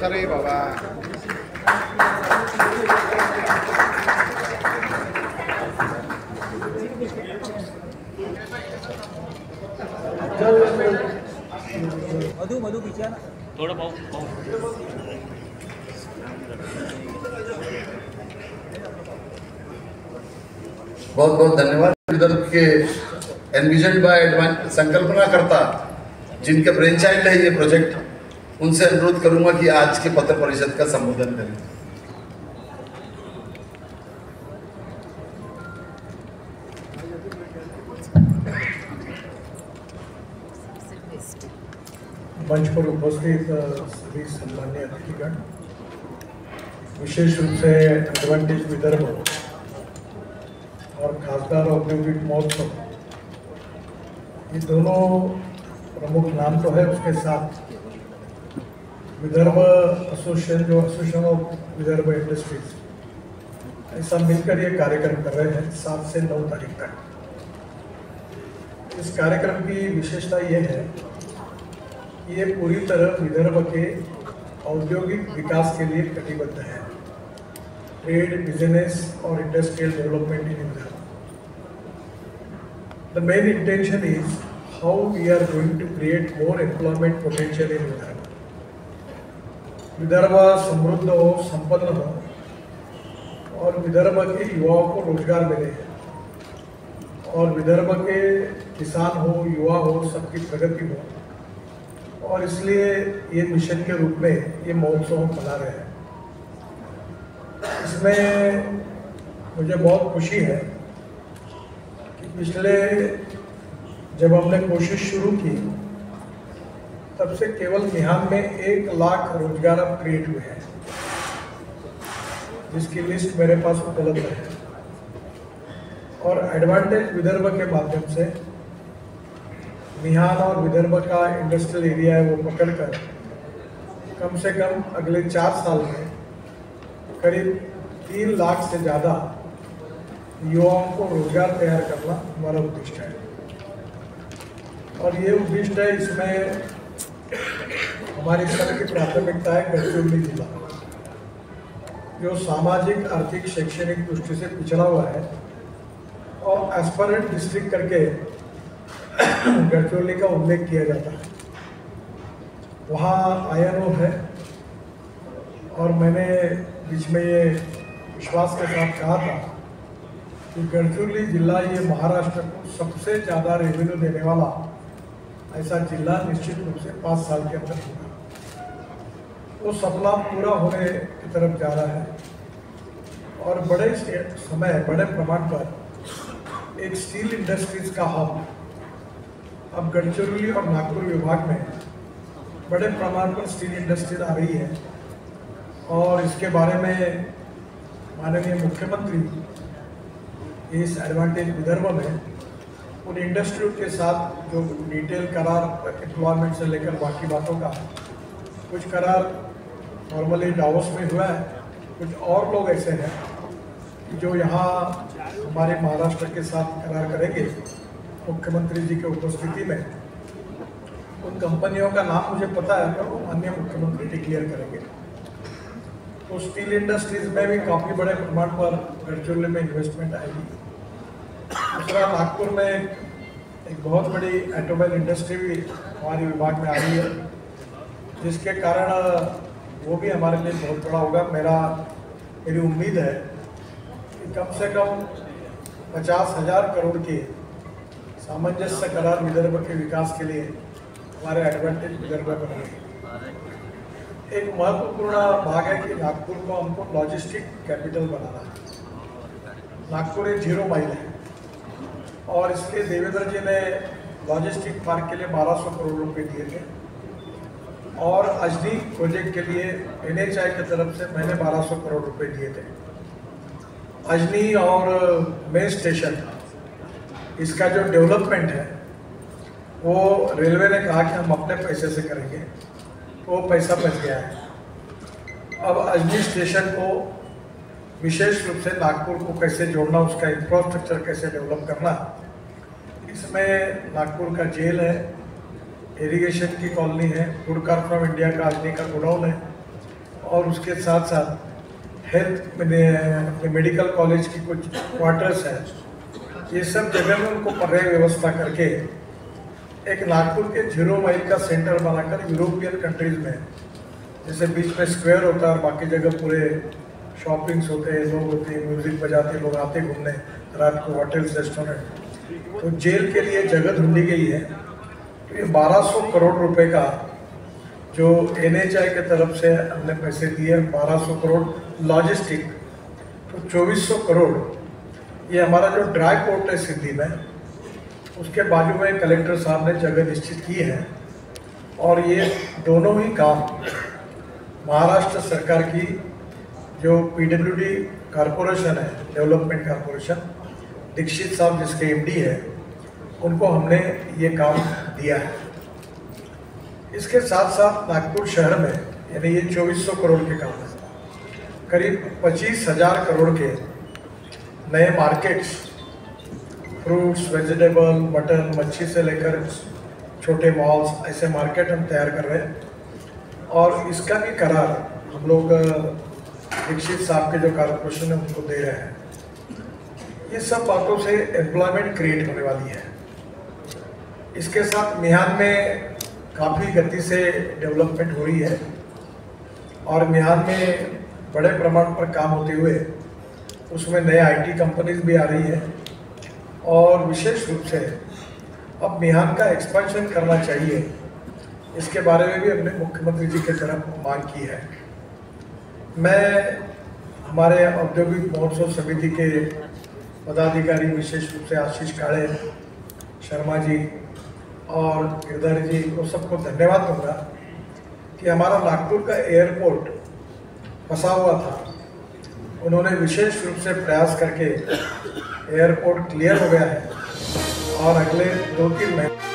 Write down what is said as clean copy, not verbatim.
Sorry, Baba. मधु पीछे ना थोड़ा बहुत बहुत धन्यवाद। विदर्भ के एनविजन बाय संकल्पना करता जिनके ब्रेन चाइल्ड है ये प्रोजेक्ट, उनसे अनुरोध करूंगा कि आज के पत्र परिषद का संबोधन करें। मंच पर उपस्थित सभी सम्मान्य अतिथिगण, विशेष रूप से एडवांटेज विदर्भ और खासदार औद्योगिक महोत्सव, ये दोनों प्रमुख नाम तो है, उसके साथ विदर्भ एसोसिएशन, जो एसोसिएशन ऑफ विदर्भ इंडस्ट्रीज, ऐसा मिलकर ये कार्यक्रम कर रहे हैं 7 से 9 तारीख तक। इस कार्यक्रम की विशेषता ये है कि ये पूरी तरह विदर्भ के औद्योगिक विकास के लिए कटिबद्ध है। ट्रेड, बिजनेस और industrial development in Vidarbha. The main intention is how we are going to create more employment potential in Vidarbha. Vidarbha समृद्ध हो, संपन्न हो और विदर्भ के युवाओं को रोजगार मिले और विदर्भ के किसान हो, युवा हो, सबकी प्रगति हो, और इसलिए ये मिशन के रूप में ये महोत्सव मना रहे हैं। इसमें मुझे बहुत खुशी है कि पिछले जब हमने कोशिश शुरू की तब से केवल मिहान में 1 लाख रोजगार अब क्रिएट हुए हैं, जिसकी लिस्ट मेरे पास उपलब्ध है। और एडवांटेज विदर्भ के माध्यम से मिहान और विदर्भ का इंडस्ट्रियल एरिया है वो पकड़कर कम से कम अगले 4 साल में करीब 3 लाख से ज़्यादा युवाओं को रोजगार तैयार करना हमारा उद्देश्य है। और ये उद्देश्य है, इसमें हमारी सब की प्राथमिकता है गढ़चिरौली जिला, जो सामाजिक, आर्थिक, शैक्षणिक दृष्टि से पिछड़ा हुआ है और एस्पायरेंट डिस्ट्रिक्ट करके गढ़चिरौली का उल्लेख किया जाता है। वहाँ आयनो है और मैंने बीच में ये विश्वास के साथ कहा था कि गढ़चिरौली जिला ये महाराष्ट्र को सबसे ज़्यादा रेवेन्यू देने वाला ऐसा जिला निश्चित रूप से 5 साल के अंदर होगा। वो सपना पूरा होने की तरफ जा रहा है और बड़े समय, बड़े प्रमाण पर एक स्टील इंडस्ट्रीज का हब अब गढ़चिरौली और नागपुर विभाग में बड़े प्रमाण पर स्टील इंडस्ट्रीज आ रही है। और इसके बारे में माननीय मुख्यमंत्री इस एडवांटेज विदर्भ में उन इंडस्ट्रियों के साथ जो डिटेल करार, एम्प्लॉयमेंट से लेकर बाकी बातों का कुछ करार नॉर्मली डावोस में हुआ है, कुछ और लोग ऐसे हैं जो यहाँ हमारे महाराष्ट्र के साथ करार करेंगे मुख्यमंत्री जी के उपस्थिति में। उन कंपनियों का नाम मुझे पता है, वो माननीय मुख्यमंत्री डिक्लेयर करेंगे। तो स्टील इंडस्ट्रीज में भी काफ़ी बड़े प्रमाण पर गढ़चिरौली में इन्वेस्टमेंट आएगी। दूसरा, नागपुर में एक बहुत बड़ी ऑटोमोबाइल इंडस्ट्री भी हमारे विभाग में आ रही है, जिसके कारण वो भी हमारे लिए बहुत बड़ा होगा। मेरी उम्मीद है कि कम से कम 50,000 करोड़ के सामंजस्य करार विदर्भ के विकास के लिए हमारे एडवांटेज विदर्भ बनेंगे। एक महत्वपूर्ण भाग है कि नागपुर को हमको लॉजिस्टिक कैपिटल बनाना है। नागपुर एक 0 माइल है और इसके देवेंद्र जी ने लॉजिस्टिक पार्क के लिए 1200 करोड़ रुपए दिए थे और अजनी प्रोजेक्ट के लिए NHAI की तरफ से मैंने 1200 करोड़ रुपए दिए थे। अजनी और मेन स्टेशन, इसका जो डेवलपमेंट है वो रेलवे ने कहा कि हम अपने पैसे से करेंगे, तो वो पैसा बच गया है। अब अजनी स्टेशन को विशेष रूप से नागपुर को कैसे जोड़ना, उसका इंफ्रास्ट्रक्चर कैसे डेवलप करना, इसमें नागपुर का जेल है, इरिगेशन की कॉलोनी है, फूड कॉर्पोरेशन ऑफ इंडिया का अजनी का गोडाउन है, और उसके साथ साथ हेल्थ अपने मेडिकल कॉलेज की कुछ क्वार्टर्स हैं, ये सब जगह में उनको पर्याय व्यवस्था करके एक नागपुर के 0 माइल का सेंटर बनाकर यूरोपियन कंट्रीज़ में, जैसे बीच में स्क्वायर होता है और बाकी जगह पूरे शॉपिंग्स होते हैं, लोग होते हैं, म्यूज़िक बजाते, लोग आते घूमने रात को, होटल्स, रेस्टोरेंट, तो जेल के लिए जगह ढूंढी गई है। तो ये 1200 करोड़ रुपए का जो NHI के तरफ से हमने पैसे दिए, 1200 करोड़ लॉजिस्टिक, तो 2400 करोड़ ये हमारा जो ड्राई पोर्ट है सिद्धि में, उसके बाजू में कलेक्टर साहब ने जगह निश्चित की है। और ये दोनों ही काम महाराष्ट्र सरकार की जो PWD कॉरपोरेशन है, डेवलपमेंट कॉरपोरेशन, दीक्षित साहब जिसके MD है, उनको हमने ये काम दिया है। इसके साथ साथ नागपुर शहर में, यानी ये 2400 करोड़ के काम है, करीब 25,000 करोड़ के नए मार्केट्स, फ्रूट्स, वेजिटेबल, मटन, मच्छी से लेकर छोटे मॉल्स, ऐसे मार्केट हम तैयार कर रहे हैं। और इसका भी करार हम लोग दीक्षित साहब के जो कॉरपोरेशन है उनको दे रहे हैं। ये सब बातों से एम्प्लॉयमेंट क्रिएट होने वाली है। इसके साथ मिहान में काफ़ी गति से डेवलपमेंट हो रही है और मिहान में बड़े प्रमाण पर काम होते हुए उसमें नए IT कंपनीज भी आ रही है। और विशेष रूप से अब मिहान का एक्सपेंशन करना चाहिए, इसके बारे में भी हमने मुख्यमंत्री जी की तरफ मांग की है। मैं हमारे औद्योगिक महोत्सव समिति के पदाधिकारी, विशेष रूप से आशीष काड़े, शर्मा जी और गिरधारी जी को सबको धन्यवाद दूंगा कि हमारा नागपुर का एयरपोर्ट फंसा हुआ था, उन्होंने विशेष रूप से प्रयास करके एयरपोर्ट क्लियर हो गया है और अगले 2-3 महीने